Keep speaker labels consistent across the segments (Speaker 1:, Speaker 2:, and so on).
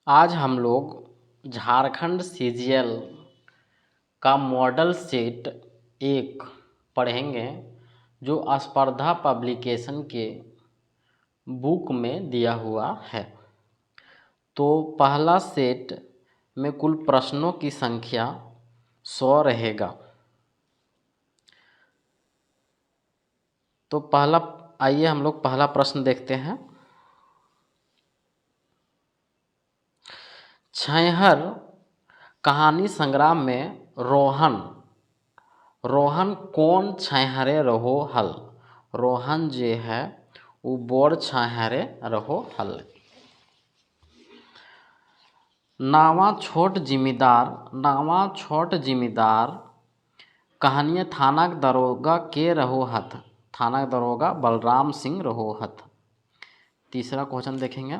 Speaker 1: आज हम लोग झारखंड सीजीएल का मॉडल सेट 1 पढ़ेंगे जो स्पर्धा पब्लिकेशन के बुक में दिया हुआ है। तो पहला सेट में कुल प्रश्नों की संख्या 100 रहेगा। तो आइए हम लोग पहला प्रश्न देखते हैं। छैहर कहानी संग्राम में रोहन कौन छैहरे रहो हल। रोहन जे है वो बोर छैहरे रहो हल। नावा छोट जिमीदार कहानियाँ थानाक दरोगा के रहो हथ। थानाक दरोगा बलराम सिंह रहो हथ। तीसरा क्वेश्चन देखेंगे।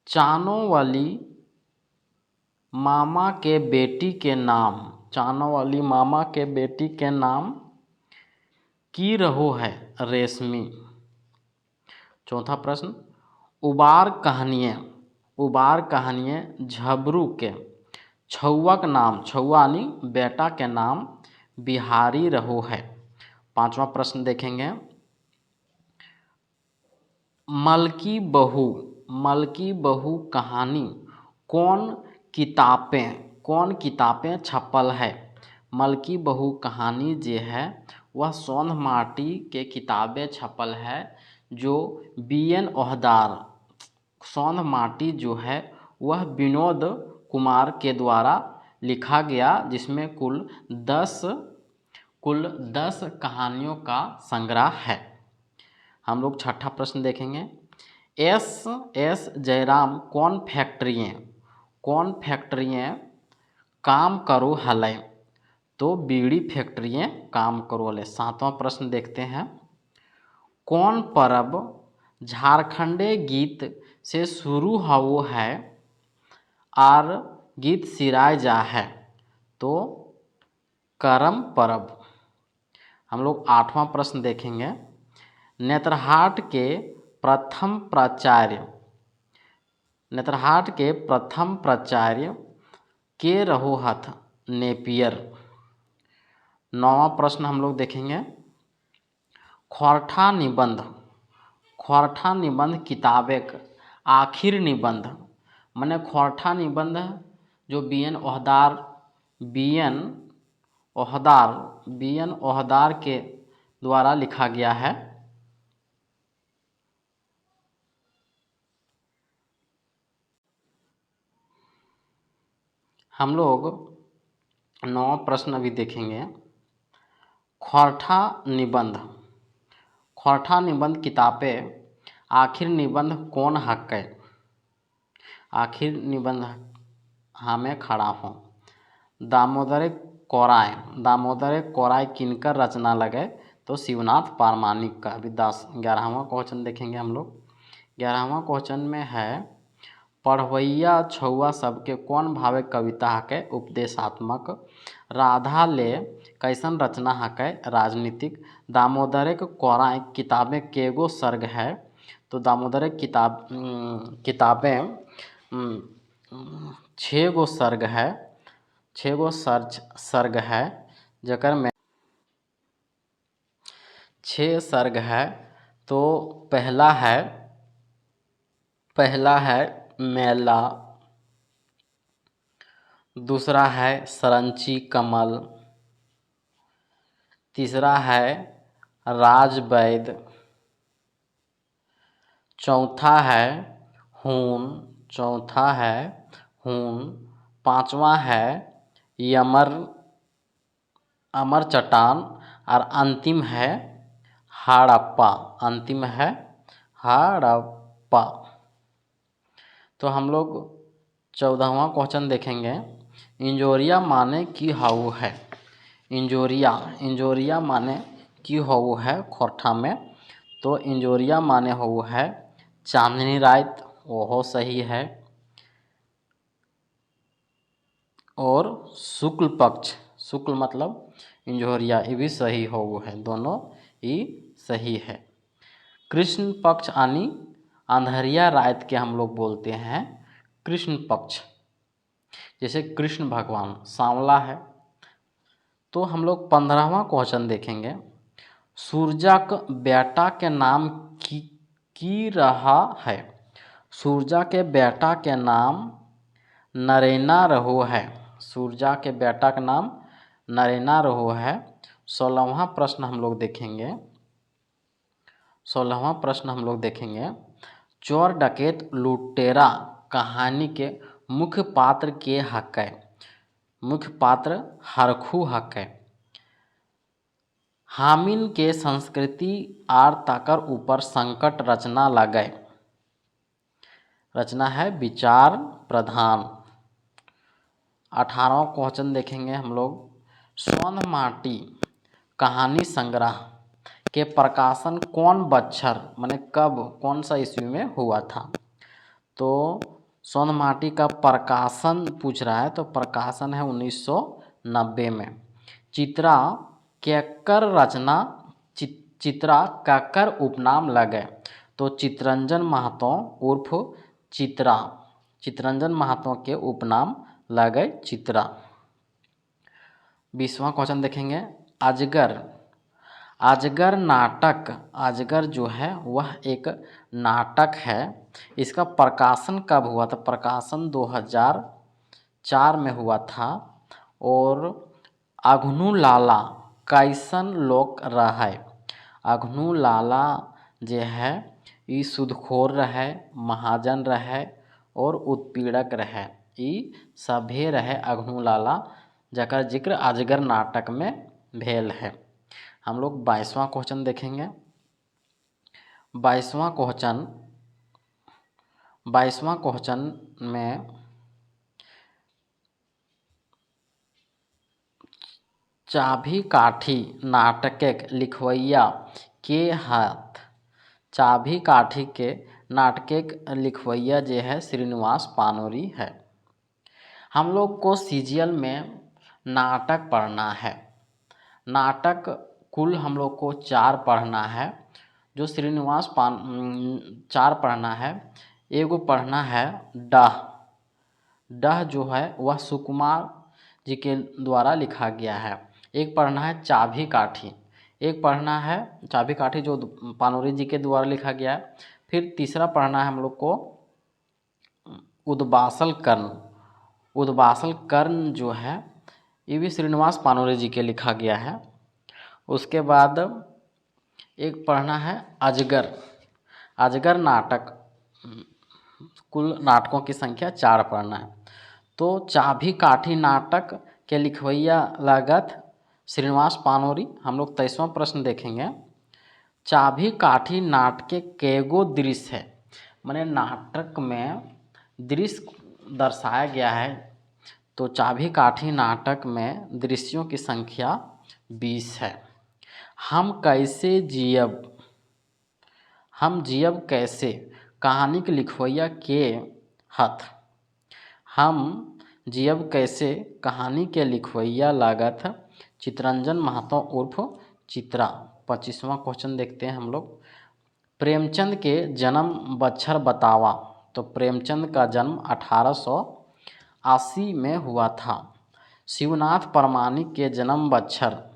Speaker 1: चानोवाली मामा के बेटी के नाम की रहो है रेशमी। चौथा प्रश्न। उबार कहानियाँ झबरू के छौआ यानी बेटा के नाम बिहारी रहो है। पांचवा प्रश्न देखेंगे। मलकी बहू कहानी कौन किताबें छपल है। मलकी बहू कहानी जे है वह सौंध माटी के किताबें छपल है जो BN ओहदार। सौंध माटी जो है वह विनोद कुमार के द्वारा लिखा गया, जिसमें कुल 10 कहानियों का संग्रह है। हम लोग छठा प्रश्न देखेंगे। एस जयराम कौन फैक्ट्रियाँ काम करो हलै। तो बीड़ी फैक्ट्रियाँ काम करो हलै। सातवां प्रश्न देखते हैं। कौन पर्व झारखंडे गीत से शुरू हो है और गीत सिराय जा है। तो करम पर्व। हम लोग आठवां प्रश्न देखेंगे। नेतरहाट के प्रथम प्राचार्य के रहो हथ नेपियर। नौवां प्रश्न हम लोग देखेंगे। खोरठा निबंध किताबेक आखिर निबंध माने खोरठा निबंध जो BN ओहदार के द्वारा लिखा गया है। हम लोग 9वां प्रश्न अभी देखेंगे। खोरठा निबंध किताबें आखिर निबंध कौन हकै। आखिर निबंध हमें खड़ा हूँ। दामोदर कोराय किनकर रचना लगे। तो शिवनाथ पारमानिक का। अभी 11वां क्वेश्चन देखेंगे हम लोग। 11वां क्वेश्चन में है पढ़वैया छौआ सबके कौन भावे कविता हकै उपदेशात्मक। राधा ले कैसन रचना हकै राजनीतिक। दामोदर कोराय किताबें केगो सर्ग है। तो दामोदर किताबें 6 गो सर्ग है। 6 गो सर्ग है जकर में 6 सर्ग है। तो पहला है मेला। दूसरा है सरंची कमल। तीसरा है राजवैद। चौथा है हून। पांचवा है अमर चट्टान और अंतिम है हड़प्पा। तो हम लोग 14वां क्वेश्चन देखेंगे। इंजोरिया माने की हाउ है। इंजोरिया माने की हाउ है खोरठा में। तो इंजोरिया माने हाउ है चांदनी रात। ओहो सही है। और शुक्ल पक्ष, शुक्ल मतलब इंजोरिया, ये भी सही हो है। दोनों ये सही है। कृष्ण पक्ष यानी अंधरिया रात के हम लोग बोलते हैं कृष्ण पक्ष। जैसे कृष्ण भगवान सांवला है। तो हम लोग 15वां क्वेश्चन देखेंगे। सूरजा का बेटा के नाम की रहा है। सूरजा के बेटा के नाम नरेना रहो है। सूरजा के बेटा का नाम नरेना रहो है। 16वां प्रश्न हम लोग देखेंगे। 16वां प्रश्न हम लोग देखेंगे। चोर डकैत लुटेरा कहानी के मुख्य पात्र के हक है। मुख्य पात्र हरखू हक है। हामिन के संस्कृति आर ताकर ऊपर संकट रचना लगे। रचना है विचार प्रधान। 18वां क्वेश्चन देखेंगे हम लोग। स्वर्ण माटी कहानी संग्रह के प्रकाशन कौन बच्छर माने कब कौन सा ईस्वी में हुआ था। तो स्वर्ण माटी का प्रकाशन पूछ रहा है तो प्रकाशन है 1990 में। चित्रा केकर रचना चित्रा केकर उपनाम लगे। तो चितरंजन महतो उर्फ चित्रा। चितरंजन महतो के उपनाम लगे चित्रा। 20वां क्वेश्चन देखेंगे। अजगर। अजगर नाटक। अजगर जो है वह एक नाटक है। इसका प्रकाशन कब हुआ था। प्रकाशन 2004 में हुआ था। और अघनु लाला कैसन लोक रहे। अघनु लाला जो है ये सूदखोर रहे, महाजन रहे और उत्पीड़क रहे। ये सभे रहे अघनु लाला जकर जिक्र अजगर नाटक में भेल है। हम लोग 22वां क्वेश्चन देखेंगे। 22वां क्वेश्चन में चाभी काठी नाटक लिखवैया के हाथ। चाभी काठी के नाटक लिखवैया जो है श्रीनिवास पानोरी है। हम लोग को सीजीएल में नाटक पढ़ना है। नाटक कुल हम लोग को 4 पढ़ना है। जो श्रीनिवास 4 पढ़ना है। एगो पढ़ना है डह। डह जो है वह सुकुमार जी के द्वारा लिखा गया है। एक पढ़ना है चाभी काठी। एक पढ़ना है चाभी काठी जो पानोरी जी के द्वारा लिखा गया है। फिर तीसरा पढ़ना है हम लोग को उद्वासल कर्ण। उद्वासल कर्ण जो है ये भी श्रीनिवास पानोरी जी के लिखा गया है। उसके बाद एक पढ़ना है अजगर। अजगर नाटक कुल नाटकों की संख्या 4 पढ़ना है। तो चाभी काठी नाटक के लिखवैया लागत श्रीनिवास पानोरी। हम लोग 23वां प्रश्न देखेंगे। चाभी काठी नाटक के कैगो दृश्य है। माने नाटक में दृश्य दर्शाया गया है। तो चाभी काठी नाटक में दृश्यों की संख्या 20 है। हम कैसे जियब। हम जियब कैसे कहानी के लिखवैया के हथ। हम जियब कैसे कहानी के लिखवैया लागत चितरंजन महतो उर्फ चित्रा। 25वां क्वेश्चन देखते हैं हम लोग। प्रेमचंद के जन्म बच्छर बतावा। तो प्रेमचंद का जन्म 1880 में हुआ था। शिवनाथ परमाणिक के जन्म बच्छर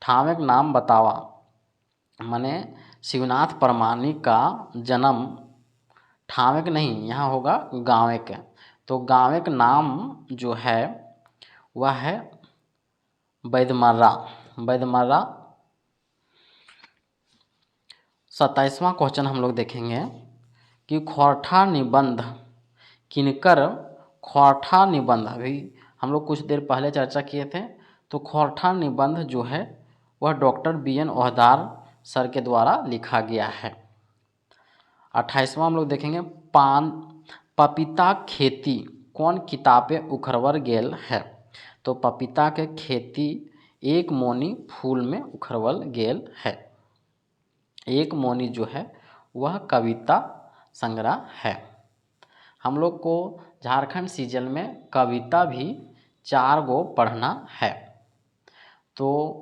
Speaker 1: ठावे का नाम बतावा। माने शिवनाथ परमाणिक का जन्म ठावे के नहीं यहाँ होगा गाँव के। तो गाँव का नाम जो है वह है बैदमर्रा। बैदमर्रा। 27वां क्वेश्चन हम लोग देखेंगे कि खोरठा निबंध किनकर। खोरठा निबंध अभी हम लोग कुछ देर पहले चर्चा किए थे। तो खोरठा निबंध जो है वह डॉक्टर BN ओहदार सर के द्वारा लिखा गया है। 28वां हम लोग देखेंगे पपीता खेती कौन किताबें उखरवर गेल है। तो पपीता के खेती एक मोनी फूल में उखरवल गेल है। एक मोनी जो है वह कविता संग्रह है। हम लोग को झारखंड सीजन में कविता भी 4 गो पढ़ना है। तो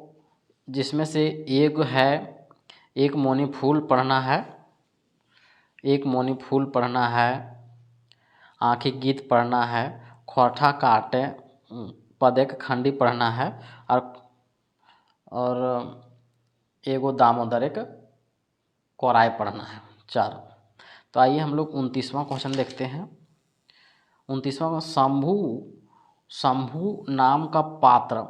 Speaker 1: जिसमें से एक है एक मौनी फूल पढ़ना है, एक मौनी फूल पढ़ना है, आँखी गीत पढ़ना है, खोटा काटे पदेक खंडी पढ़ना है, और एगो दामोदर एक कोराय पढ़ना है। 4। तो आइए हम लोग 29वां क्वेश्चन देखते हैं। 29वां शंभू शंभू नाम का पात्र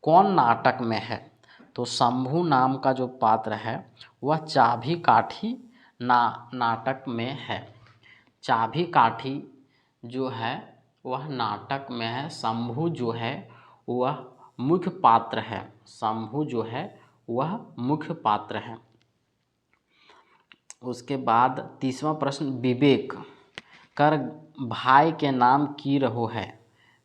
Speaker 1: कौन नाटक में है? तो शंभू नाम का जो पात्र है वह चाभी काठी नाटक में है। चाभी काठी जो है वह नाटक में है। शंभू जो है वह मुख्य पात्र है। शंभू जो है वह मुख्य पात्र है। उसके बाद 30वां प्रश्न, विवेक कर भाई के नाम की रहो है।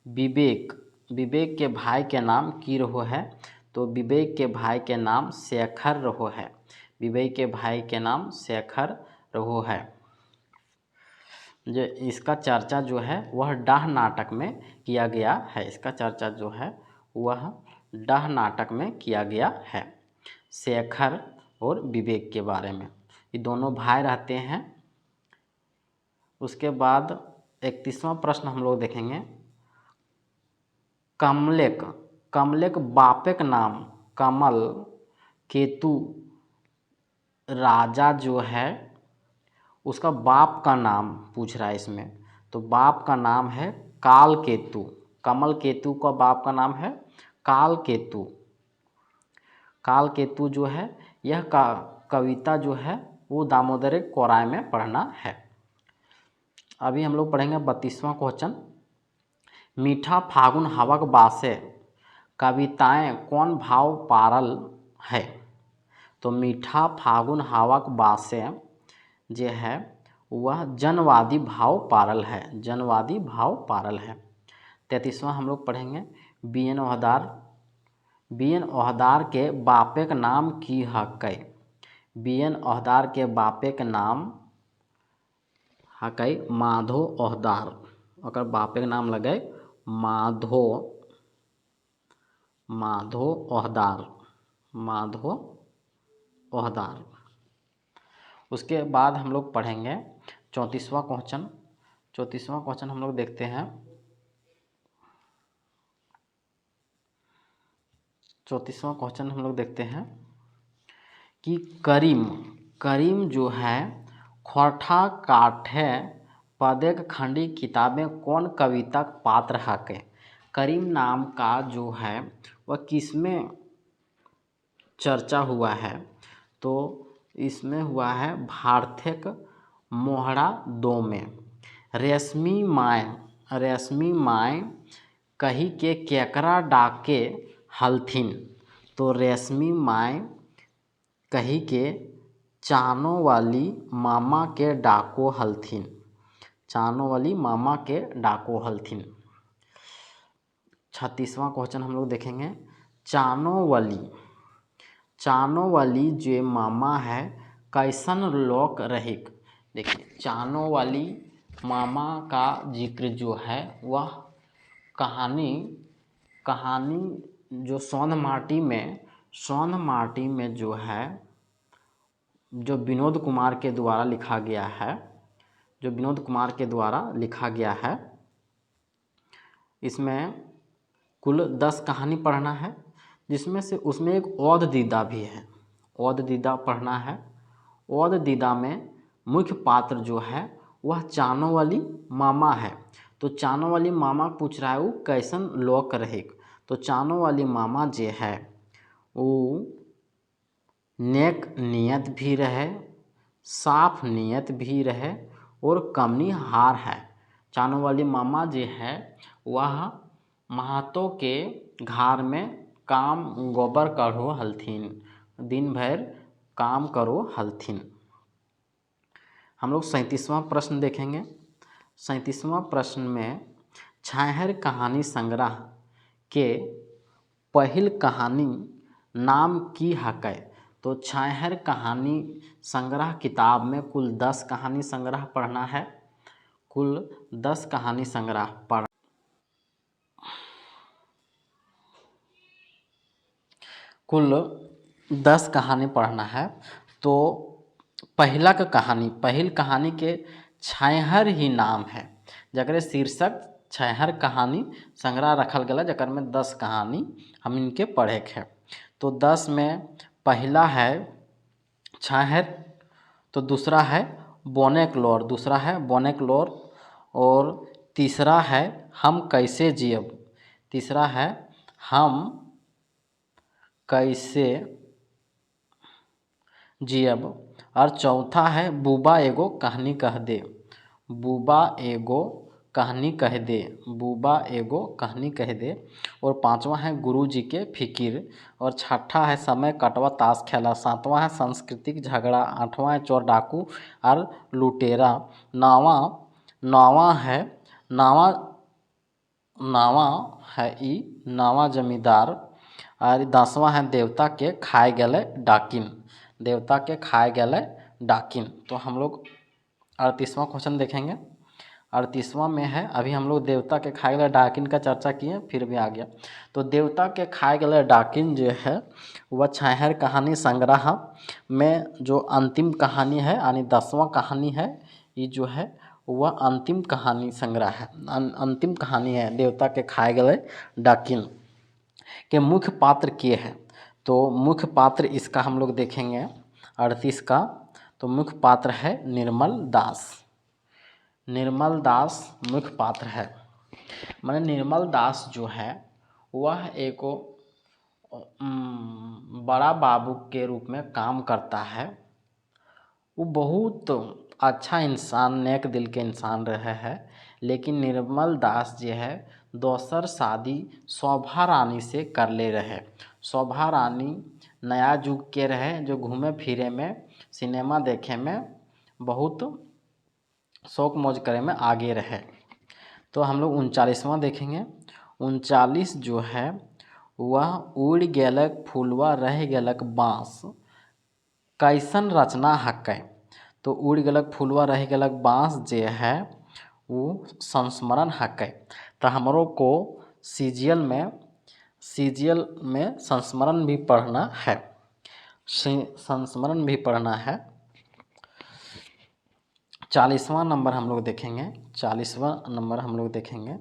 Speaker 1: विवेक विवेक के भाई के नाम की रहो है। तो विवेक के भाई के नाम शेखर रहो है। विवेक के भाई के नाम शेखर रहो है। जो इसका चर्चा जो है वह डाह नाटक में किया गया है। इसका चर्चा जो है वह डाह नाटक में किया गया है, शेखर और विवेक के बारे में। ये दोनों भाई रहते हैं। उसके बाद 31वां प्रश्न हम लोग देखेंगे। कमलेक कमलेक बापेक नाम कमल केतु राजा जो है उसका बाप का नाम पूछ रहा है इसमें। तो बाप का नाम है काल केतु। कमल केतु का बाप का नाम है काल केतु। काल केतु जो है यह कविता जो है वो दामोदर कोराय में पढ़ना है। अभी हम लोग पढ़ेंगे 32वां क्वेश्चन। मीठा फागुन हवक बासे कविताएं कौन भाव पारल है? तो मीठा फागुन हवक बासे जो है वह जनवादी भाव पारल है। जनवादी भाव पारल है। 33वां हम लोग पढ़ेंगे। बी.एन. ओहदार के बापे के नाम की हकै? बी.एन. ओहदार के बापे के नाम हकै माधो ओहदार। ओकर बापे के नाम लगे माधो ओहदार। माधो ओहदार। उसके बाद हम लोग पढ़ेंगे 34वां क्वेश्चन। 34वां क्वेश्चन हम लोग देखते हैं। 34वां क्वेश्चन हम लोग देखते हैं कि करीम जो है खोटा काठे पदेक खंडी किताबें कौन कविता पात्र हके? करीम नाम का जो है वह किसमें चर्चा हुआ है? तो इसमें हुआ है भारतेक मोहरा 2 में। रेशमी माय कही के केकरा डाके हलथिन? तो रेशमी माय कही के चानो वाली मामा के डाको हलथिन। चानो वाली मामा के डाको हलथिन। 36वां क्वेश्चन हम लोग देखेंगे। चानो वाली जो मामा है कैसन लोक रहिक? देखिए चानो वाली मामा का जिक्र जो है वह कहानी जो सौंध माटी में जो है जो विनोद कुमार के द्वारा लिखा गया है। जो विनोद कुमार के द्वारा लिखा गया है। इसमें कुल 10 कहानी पढ़ना है, जिसमें से उसमें एक औध दीदा भी है। औध दीदा पढ़ना है। औध दीदा में मुख्य पात्र जो है वह चानो वाली मामा है। तो चानो वाली मामा पूछ रहा है वो कैसन लोक रहेग? तो चानो वाली मामा जो है वो नेक नियत भी रहे, साफ नियत भी रहे और कमनी हार है। चानो वाली मामा जो है वह महातो के घर में काम गोबर करो हलथिन। दिन भर काम करो हलथिन। हम लोग 37वां प्रश्न देखेंगे। 37वां प्रश्न में छाहर कहानी संग्रह के पहिल कहानी नाम की हकै? तो छाहर कहानी संग्रह किताब में कुल 10 कहानी संग्रह पढ़ना है। कुल 10 कहानी संग्रह कुल 10 कहानी पढ़ना है। तो पहिला का कहानी, पहिल कहानी के छैहर ही नाम है, जकरे शीर्षक छैहर कहानी संग्रह रखल गया, जकर में 10 कहानी हम इनके पढ़े हैं। तो 10 में पहला है छैहर, तो दूसरा है बोनेक्लोर, दूसरा है बोनेक्लोर, और तीसरा है हम कैसे जियब, तीसरा है हम कैसे जियब, और चौथा है बूबा एगो कहानी कह दे, बूबा एगो कहानी कह दे, बूबा एगो कहानी कह दे, और पांचवा है गुरुजी के फिकिर, और छठा है समय कटवा ताश खेला, सातवां है सांस्कृतिक झगड़ा, आठवां है चोर डाकू और लुटेरा, नावा है नावा नावा है ई नावा जमींदार, और 10वां है देवता के खाए गले डाकिन, देवता के खाए गले डाकिन। तो हम लोग 38वां क्वेश्चन देखेंगे। 38वां में है, अभी हम लोग देवता के खाए गले डाकिन का चर्चा किए, फिर भी आ गया। तो देवता के खाए गले डाकिन जो है वह छैहर कहानी संग्रह में जो अंतिम कहानी है, यानी 10वां कहानी है, ये जो है वह अंतिम कहानी संग्रह है, अंतिम कहानी है देवता के खाए गले डाकिन के। मुख्य पात्र के हैं, तो मुख्य पात्र इसका हम लोग देखेंगे 38 का। तो मुख्य पात्र है निर्मल दास, निर्मल दास मुख्य पात्र है। माने निर्मल दास जो है वह एक बड़ा बाबू के रूप में काम करता है। वो बहुत अच्छा इंसान, नेक दिल के इंसान रहे है, लेकिन निर्मल दास जो है दोसर शादी शोभा रानी से कर ले रहे। शोभा रानी नया युग के रहे, जो घूमे फिरे में, सिनेमा देखे में बहुत शौक मौज करे में आगे रहे। तो हम लोग 39वां देखेंगे। 39 जो है वह उड़ गेलक फूलवा रह गेलक बाँस, कैसन रचना हकै। तो उड़ गेलक फूलवा रह गेलक बाँस जे है वो संस्मरण हकै। तो हमरों को सीजीएल में संस्मरण भी पढ़ना है, संस्मरण भी पढ़ना है। 40वां नंबर हम लोग देखेंगे। 40वां नंबर हम लोग देखेंगे।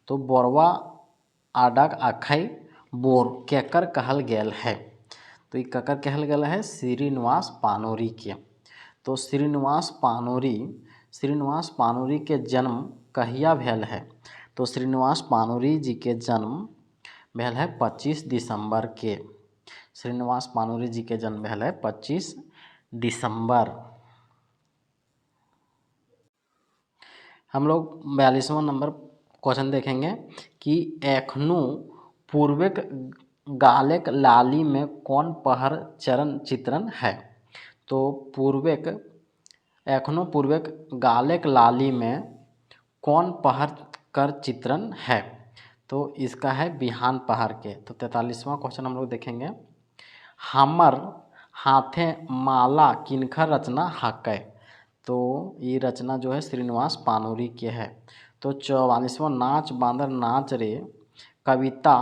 Speaker 1: तो बोरवा आडक आखई बोर केकर कहल गेल है। तो ये केकर कहल गेल है श्रीनिवास पानोरी के। तो श्रीनिवास पानोरी के जन्म कहिया भेल है। तो श्रीनिवास पानोरी जी के जन्म भेल है 25 दिसंबर के। श्रीनिवास पानोरी जी के जन्म भेल है 25 दिसंबर। हम लोग 42वां नंबर क्वेश्चन देखेंगे कि एखनो पूर्वक गालेक लाली में कौन पहर चरण चित्रण है। तो एखनो पूर्वक गालेक लाली में कौन पहर कर चित्रण है। तो इसका है बिहान पहर के। तो 43वां क्वेश्चन हम लोग देखेंगे। हमर हाथे माला किनकर रचना हकै। तो ये रचना जो है श्रीनिवास पानोरी के है। तो 44वां नाच बांदर नाच रे कविता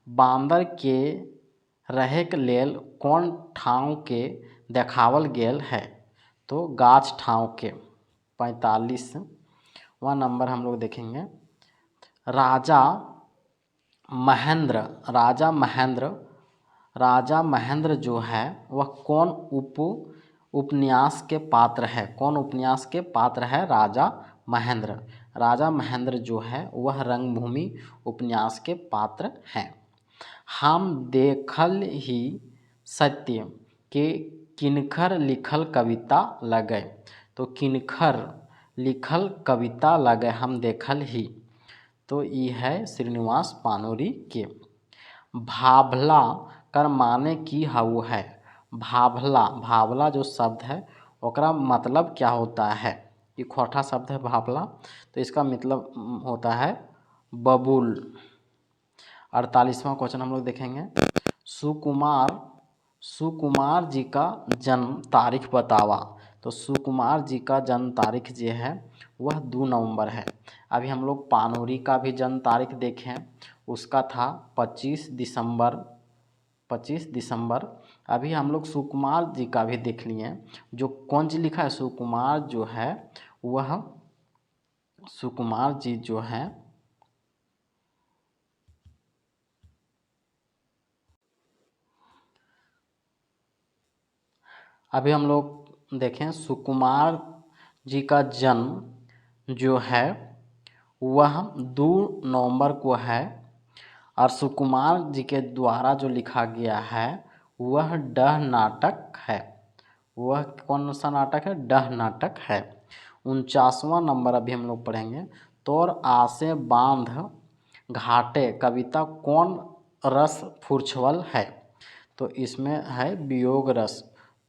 Speaker 1: बांदर के रहेक लेल कौन ठाव के देखावल गेल है। तो गाछ ठाव के। 45वां नंबर हम लोग देखेंगे। राजा महेंद्र जो है वह कौन उपन्यास के पात्र है। कौन उपन्यास के पात्र है राजा महेंद्र जो है वह रंगभूमि उपन्यास के पात्र हैं। हम देखल ही सत्य के किनकर लिखल कविता लगे। तो किनकर लिखल कविता लगे हम देखल ही। तो ये है श्रीनिवास पानोरी के। भाभला कर माने की हउ है। भाभला जो शब्द है ओकरा मतलब क्या होता है। ये खोटा शब्द है भाभला, तो इसका मतलब होता है बबूल। 48वां क्वेश्चन हम लोग देखेंगे। सुकुमार जी का जन्म तारीख बतावा। तो सुकुमार जी का जन्म तारीख जो है वह 2 नवंबर है। अभी हम लोग पानोरी का भी जन्म तारीख देखें, उसका था 25 दिसंबर। अभी हम लोग सुकुमार जी का भी देख लिए, जो कौन जी लिखा है, सुकुमार जो है वह, सुकुमार जी जो है अभी हम लोग देखें सुकुमार जी का जन्म जो है वह 2 नवंबर को है, और सुकुमार जी के द्वारा जो लिखा गया है वह डह नाटक है। वह कौन सा नाटक है? डह नाटक है। 49वां नंबर अभी हम लोग पढ़ेंगे। तोर आसे बांध घाटे कविता कौन रस फुर्छवल है? तो इसमें है वियोग रस।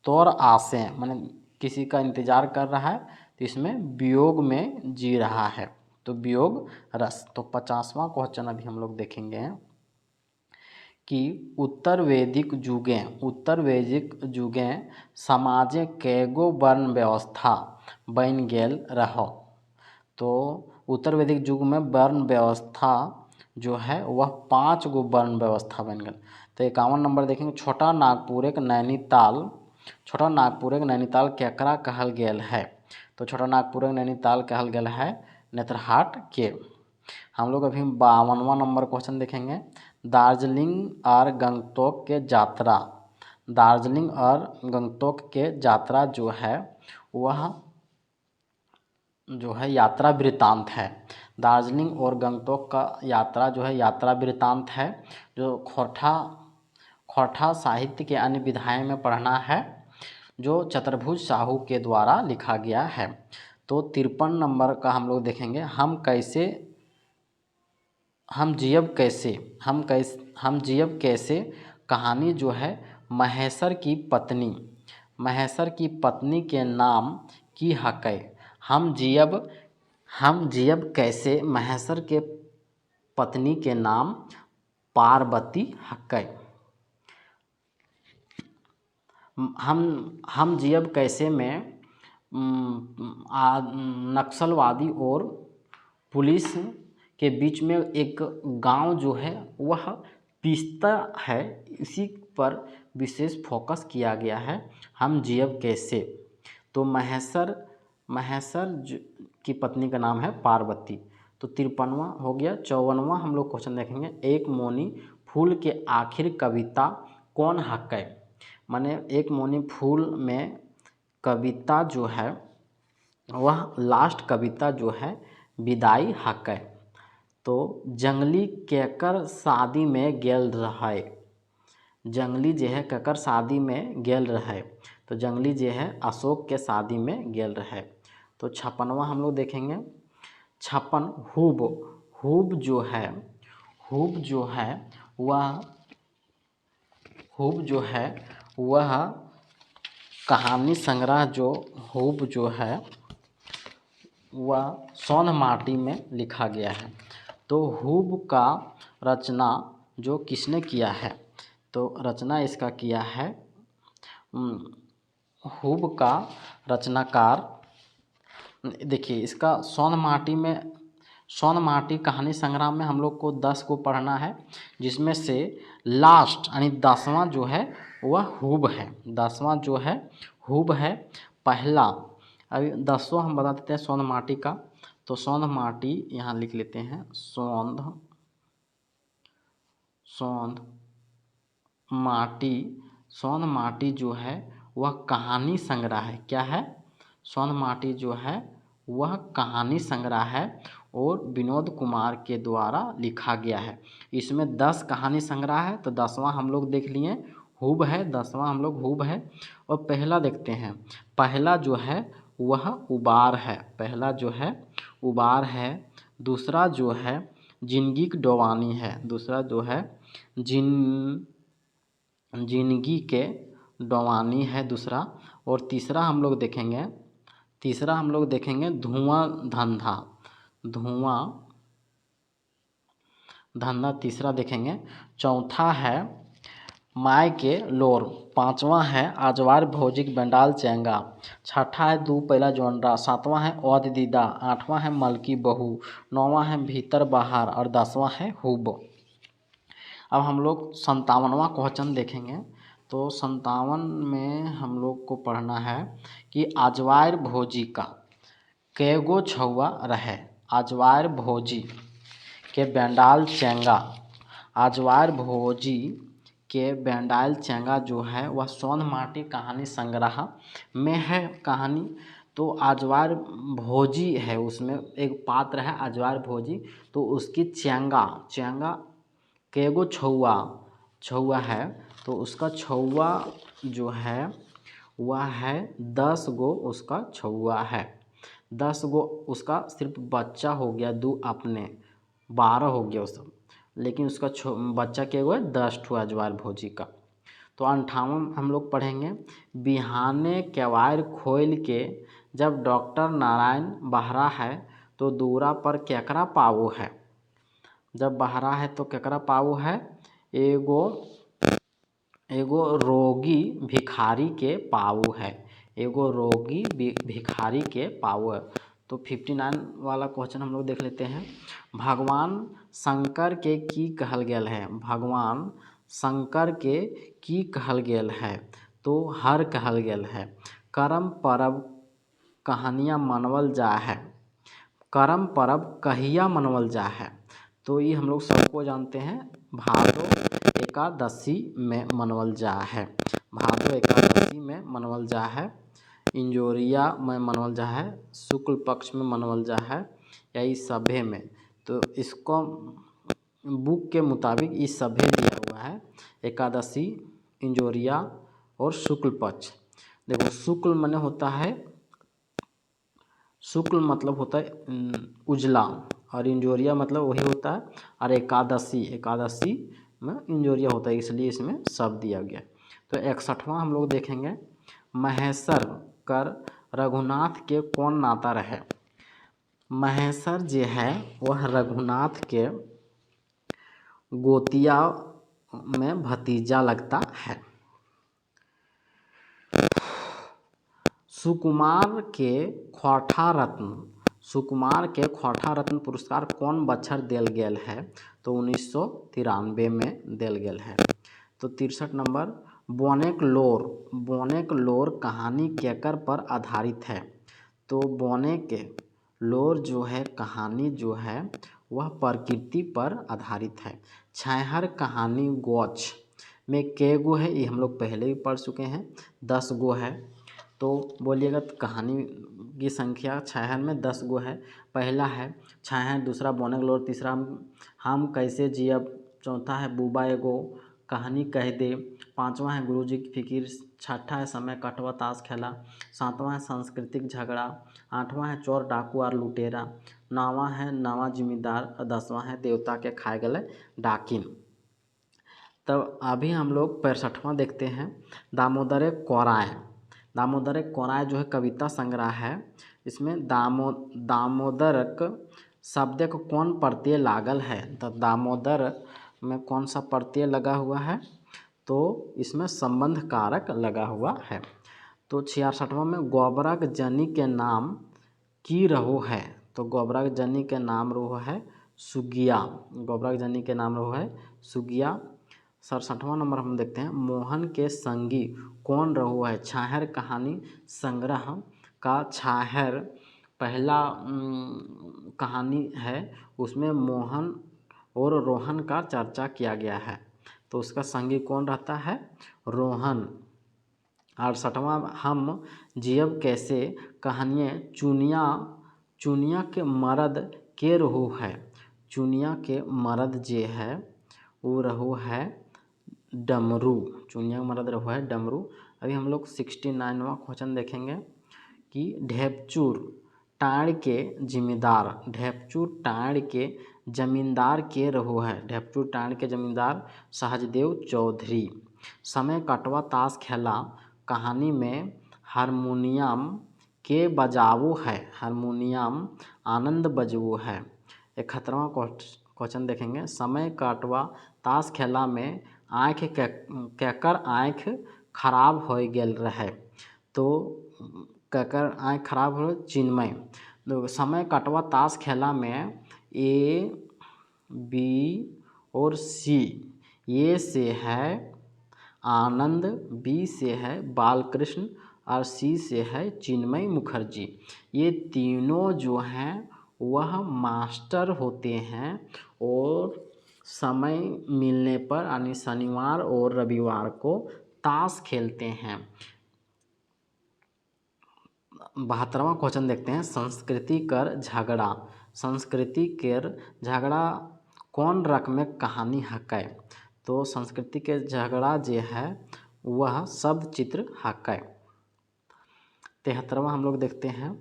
Speaker 1: तोर आसे माने किसी का इंतजार कर रहा है, तो इसमें वियोग में जी रहा है, तो वियोग रस। तो 50वां क्वेश्चन अभी हम लोग देखेंगे कि उत्तर वैदिक जुगें समाजे कैगो वर्ण व्यवस्था बन गेल रहो। तो उत्तर वैदिक युग में वर्ण व्यवस्था जो है वह 5 गो वर्ण व्यवस्था बन गई। तो 51 नंबर देखेंगे, छोटा नागपुर एक नैनीताल केकरा कहल गेल है? तो छोटा नागपुर एक नैनीताल कहल गेल है नेत्रहाट के। हम लोग अभी 52वां नंबर क्वेश्चन देखेंगे, दार्जिलिंग और गंगटोक के यात्रा, दार्जिलिंग और गंगटोक के यात्रा जो है वह जो है यात्रा वृत्तांत है। दार्जिलिंग और गंगटोक का यात्रा जो है यात्रा वृत्तांत है, जो खोरठा साहित्य के अन्य विधाएं में पढ़ना है, जो चतुर्भुज साहू के द्वारा लिखा गया है। तो 53 नंबर का हम लोग देखेंगे, हम जियब कैसे कहानी जो है महेश्वर की पत्नी के नाम की हकै। हम जियब कैसे महेश्वर के पत्नी के नाम पार्वती हकै। हम जियब कैसे में नक्सलवादी और पुलिस के बीच में एक गांव जो है वह पिस्ता है, इसी पर विशेष फोकस किया गया है। हम जियब कैसे, तो महेश्वर की पत्नी का नाम है पार्वती। तो 53वां हो गया। 54वां हम लोग क्वेश्चन देखेंगे, एक मोनी फूल के आखिर कविता कौन हकै? माने एक मोनी फूल में कविता जो है वह लास्ट कविता जो है विदाई हकै। तो जंगली केकर शादी में गेल रहे? जंगली जे है केकर शादी में गेल रहे? तो जंगली जे है अशोक के शादी में गेल रहे। तो 56वां हम लोग देखेंगे, 56 हुब जो है वह कहानी संग्रह जो हुब जो है वह सोन माटी में लिखा गया है। तो हुब का रचना जो किसने किया है? तो रचना इसका किया है हुब का रचनाकार, देखिए इसका सोन माटी कहानी संग्राम में हम लोग को 10 को पढ़ना है, जिसमें से लास्ट यानी 10वां जो है वह हुब है। 10वां जो है हुब है। पहला अभी 10वां हम बता देते हैं सोन माटी का। तो सोन माटी यहाँ लिख लेते हैं, सोन माटी जो है वह कहानी संग्रह है। क्या है? सोन माटी जो है वह कहानी संग्रह है और विनोद कुमार के द्वारा लिखा गया है। इसमें 10 कहानी संग्रह है, तो 10वां हम लोग देख लिए हुब है, 10वां हम लोग हुब है। और पहला देखते हैं, पहला जो है वह उबार है, पहला जो है उबार है। दूसरा जो है जिंदगी की डोवानी है, दूसरा जो है जिंदगी के डोवानी है दूसरा। और तीसरा हम लोग देखेंगे धुआं धंधा तीसरा देखेंगे। चौथा है माय के लोर। 5वां है आजवार भौजिक बंडाल चेंगा। 6ठा है दू पहला जोनरा। 7वां है औद दीदा। 8वां है मलकी बहू। 9वां है भीतर बाहर और 10वां है हुब। अब हम लोग 57वां क्वेश्चन देखेंगे। तो 57 में हम लोग को पढ़ना है कि अजवायर भोजी का कैगो छौआ रहे। अजवायर भोजी के बेंडाल चेंगा, अजवायर भोजी के बेंडाल चेंगा जो है वह सोन माटी कहानी संग्रह में है कहानी। तो अजवायर भोजी है, उसमें एक पात्र है अजवायर भोजी, तो उसकी चेंगा, चेंगा कैगो छौआ, छौआ है, तो उसका छौआ जो है वह है 10 गो उसका छौआ है। 10 गो उसका सिर्फ बच्चा हो गया, 2 अपने 12 हो गया सब, लेकिन उसका बच्चा क्या हुआ है 10 ठो अजवायर भोजी का। तो 58 हम लोग पढ़ेंगे, बिहाने केवायर खोल के जब डॉक्टर नारायण बहरा है तो दूरा पर केकरा पावो है। जब बहरा है तो केकरा पावो है, एगो एगो रोगी भिखारी के पाऊ है, एगो रोगी भिखारी के पाऊ है। तो 59 वाला क्वेश्चन हम लोग देख लेते हैं। भगवान शंकर के की कहल गेल है, भगवान शंकर के की कहल गेल है, तो हर कहल गेल है। करम परब कहानियाँ मनवल जा है, करम परब कहिया मनवल जा है, तो ये हम लोग सबको जानते हैं, भादो एकादशी में मनवल जा है, भादो एकादशी में मनवल जा है, इंजोरिया में मनवल जा है, शुक्ल पक्ष में मनवल जा है, या इस सभे में। तो इसको बुक के मुताबिक इस सभे दिया हुआ है, एकादशी, इंजोरिया और शुक्ल पक्ष। देखो शुक्ल माने होता है, शुक्ल मतलब होता है उजला, और इंजोरिया मतलब वही होता है, और एकादशी, एकादशी में इंजोरिया होता है, इसलिए इसमें सब दिया गया। तो 61वां हम लोग देखेंगे, महेश्वर कर रघुनाथ के कौन नाता रहे। महेश्वर जो है वह रघुनाथ के गोतिया में भतीजा लगता है। सुकुमार के खौठा रत्न, सुकुमार के खौठा रत्न पुरस्कार कौन बछर देल गेल है, तो 1993 में देल गेल है। तो 63 नंबर, बोनेक लोर, बोनेक लोर कहानी केकर पर आधारित है, तो बोनेक लोर जो है कहानी जो है वह प्रकृति पर आधारित है। छैहर कहानी गोच में कै गो है, ये हम लोग पहले भी पढ़ चुके हैं, 10 गो है। तो बोलिएगा तो कहानी की संख्या छैहर में 10 गो है। पहला है छैहर, दूसरा बोनेक लोर, तीसरा हम कैसे जियब, चौथा है बुबा एगो कहानी कह दे, पाँचवा है गुरुजी की फिकिर, छठा है समय कटवा ताश खेला, सातवां है सांस्कृतिक झगड़ा, आठवां है चोर डाकू और लुटेरा, नौवां है नवा जिम्मेदार, और 10वां है देवता के खाए गले डाकिन। तब अभी हम लोग 65वां देखते हैं, दामोदर कोराय। दामोदर कोराय जो है कविता संग्रह है, इसमें दामोदरक शब्द को कौन प्रत्यय लागल है, तो दामोदर में कौन सा प्रत्यय लगा हुआ है, तो इसमें संबंध कारक लगा हुआ है। तो 66वां में गोबरक जनी के नाम की रहो है, तो गोबरक जनी के नाम रहो है सुगिया, गोबरक जनी के नाम रहो है सुगिया। 67वां नंबर हम देखते हैं, मोहन के संगी कौन रहो है, छैहर कहानी संग्रह का छैहर पहला कहानी है, उसमें मोहन और रोहन का चर्चा किया गया है, तो उसका संगी कौन रहता है, रोहन। 68वां, हम जियब कैसे कहानियाँ चुनिया, चुनिया के मर्द के रहो है, चुनिया के मर्द जे है वो रहो है डमरू, चुनिया मर्द रहो है डमरू। अभी हम लोग 69वां क्वेश्चन देखेंगे कि ढेपचूर टाँड़ के जिम्मेदार, ढेपचूर टाँड़ के जमींदार के रहो है, ढेपचूर टाँड़ के जमींदार सहजदेव चौधरी। समय कटवा ताश खेला कहानी में हारमोनियम के बजावो है, हारमोनियम आनंद बजवो है। 71वां क्वेश्चन देखेंगे, समय कटवा ताश खेला में आँख केकर आँख खराब हो गेल रहे, तो केकर आँख खराब हो, चिन्मय। तो समय कटवा ताश खेला में A, B और C, ये से है आनंद, बी से है बालकृष्ण और सी से है चिन्मय मुखर्जी। ये तीनों जो हैं वह मास्टर होते हैं और समय मिलने पर यानी शनिवार और रविवार को ताश खेलते हैं। 72वां क्वेश्चन देखते हैं, संस्कृति कर झगड़ा। संस्कृति कर झगड़ा कौन रकम कहानी हकै। तो संस्कृति के झगड़ा जो है वह शब्द चित्र हकै। 73वां हम लोग देखते हैं,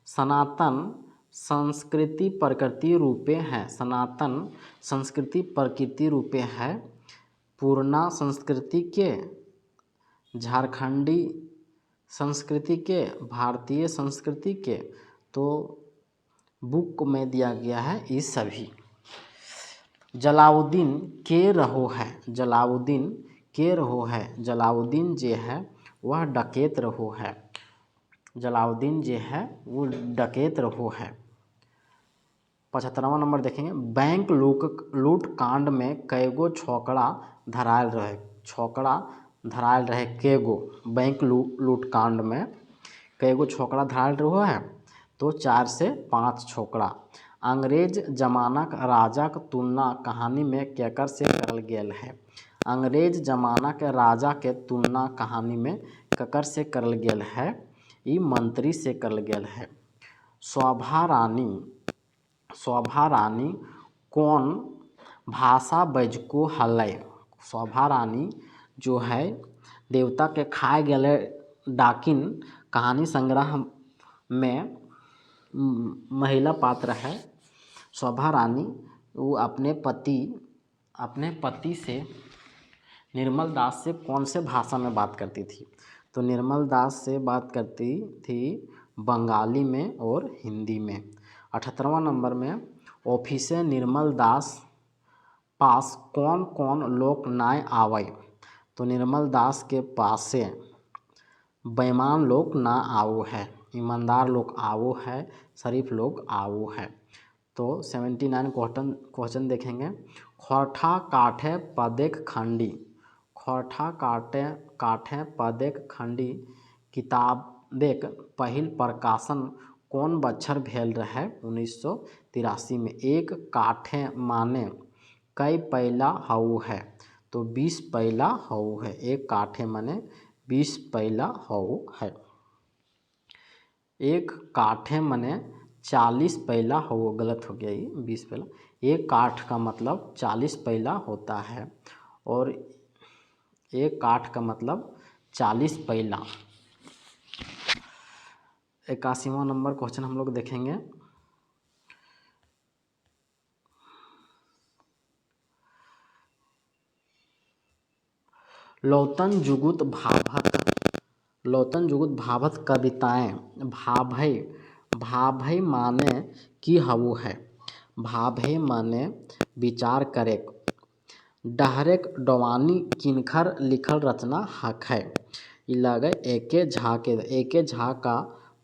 Speaker 1: सनातन संस्कृति प्रकृति रूपे हैं। सनातन संस्कृति प्रकृति रूपे है। पूर्णा संस्कृति के, झारखंडी संस्कृति के, भारतीय संस्कृति के। तो बुक में दिया गया है ये सभी। जलाउद्दीन के रहो है। जलाउद्दीन के रहो है। जलाउद्दीन जो है वह डकैत रहो है। जलाउद्दीन जो है वो डकैत रहो है। 75वां नंबर देखेंगे, बैंक लूट कांड में कैगो छोकरा धरायल रहे। छोकरा धरायल रहे कैगो। बैंक लूट कांड में कैगो छोकरा धरायल रहो है। तो 4 से 5 छोकरा। अंग्रेज जमाना के राजा के तुलना कहानी में केकर से करल गेल है। अंग्रेज जमाना के राजा के तुलना कहानी में केकर से करल गेल है। ई मंत्री से करल गेल है। शोभा रानी कौन भाषा बजको हलै। शोभा रानी जो है देवता के खाए गेले डाकिन कहानी संग्रह में महिला पात्र है। शोभा रानी वो अपने पति से निर्मल दास से कौन से भाषा में बात करती थी। तो निर्मल दास से बात करती थी बंगाली में और हिंदी में। 78वां नंबर में, ऑफिसे निर्मल दास पास कौन कौन लोग नाय आवे। तो निर्मल दास के पास से बेईमान लोग ना आवो है, ईमानदार लोग आवो है, शरीफ लोग आवो है। तो 79 क्वेश्चन देखेंगे, खोरठा काठे पदेक खंडी। खोरठा काठे पदेक खंडी किताबेक पहिल प्रकाशन कौन बछर भेल रहे। 1983 में। एक काठे माने कई पहला हऊ है। तो 20 पहला हऊ है। एक काठे माने 20 पहला हऊ है। एक काठे माने 40 पहला हऊ, गलत हो गया ये, 20 पहला। एक काठ का मतलब 40 पहला होता है और एक काठ का मतलब 40 पहला। 81वां नंबर क्वेश्चन हम लोग देखेंगे, लौतन जुगुत भाभत कविताएं। भाभई माने की हवु है। भाभई माने विचार करे। डहरेक डवानी किनखर लिखल रचना हक है। ई लगे एके झा के। एके झा का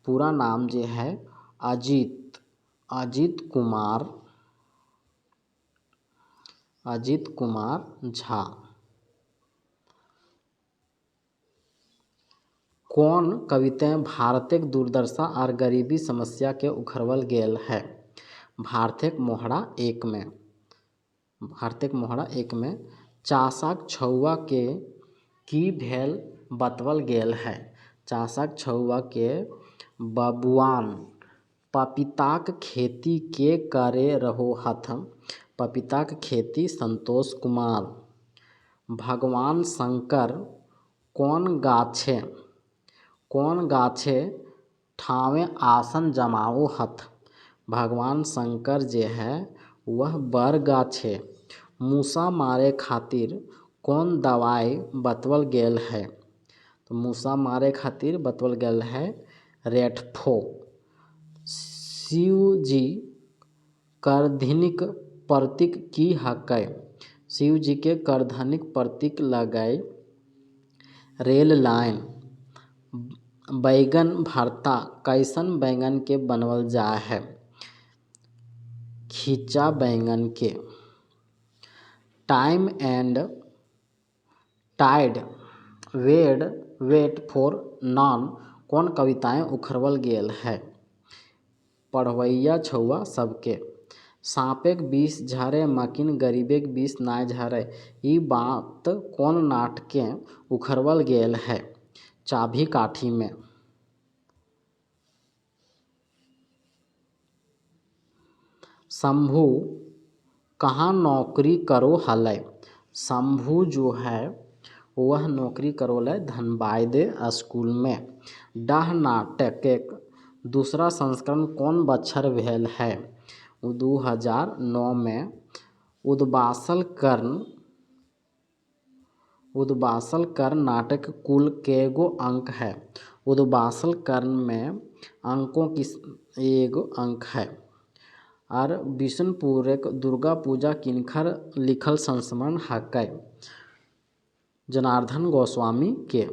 Speaker 1: पूरा नाम जो है अजीत कुमार झा। कौन कविताएं भारतेक दुर्दशा और गरीबी समस्या के उखड़वल गेल है। भारतेक मोहरा एक में चाशाक छौआ के की भेल बतवल गेल है। चाशाक छौआ के बबुआन पपीताक खेती के करे रहो हथ। पपीताक खेती संतोष कुमार। भगवान शंकर कौन गाछे ठावे आसन जमाओ हथ। भगवान शंकर जे है वह बर गाछे। मूसा मारे खातिर कौन दवाई बतवल गेल है। तो मूसा मारे खातिर बतवल गेल है रेटफो। शिव जी करधनिक प्रतीक की हकै। शिव जी के करधनिक प्रतीक लगे रेल लाइन। बैगन भरता कैसन बैगन के बनवल जा है। खींचा बैगन के। Time and tide wait wait for none कौन कविताएं उखरवल गेल है। पढ़वैया छौआ सबके। साँपेक विष झरै मकिन गरीबेक विष नाय झरै ई बात कौन नाटकें उखरवल गेल है। चाभी काठी में। शंभू कहाँ नौकरी करो हलै। शंभू जो है वह नौकरी करोलै धनबाद स्कूल में। डाह नाटकेक दूसरा संस्करण कौन बछर भेल है। 2009 में। उद्बासल कर्ण नाटक कुल केगो अंक है। उद्बासल कर्ण में अंकों की 1 अंक है। और बिशनपुरक दुर्गा पूजा किनकर लिखल संस्मरण हकै। जनार्दन गोस्वामी के।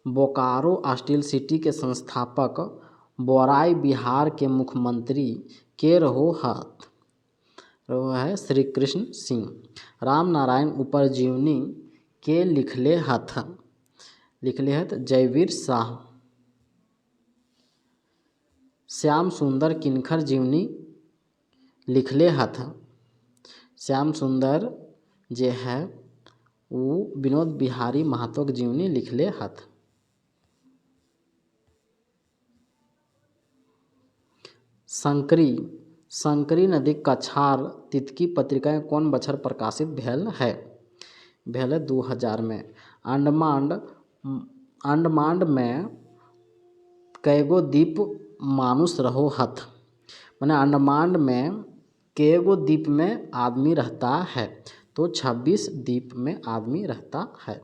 Speaker 1: बोकारो स्टील सिटी के संस्थापक बोराई बिहार के मुख्यमंत्री के रहो हत। रहो है श्री कृष्ण सिंह। राम नारायण उपरजीवनी के लिखले हथ। लिखले हत जयवीर शाह। श्याम सुंदर किनकर जीवनी लिखले हथ। श्याम सुंदर जे है वो विनोद बिहारी महतो के जीवनी लिखले हथ। शंकरी नदी कछार तितकी पत्रिकाएं कौन बछर प्रकाशित भेल है। भेल है 2000 में। अंडमान में कैगो द्वीप मानुष रहो हथ। माने अंडमान में कैगो द्वीप में आदमी रहता है तो 26 द्वीप में आदमी रहता है।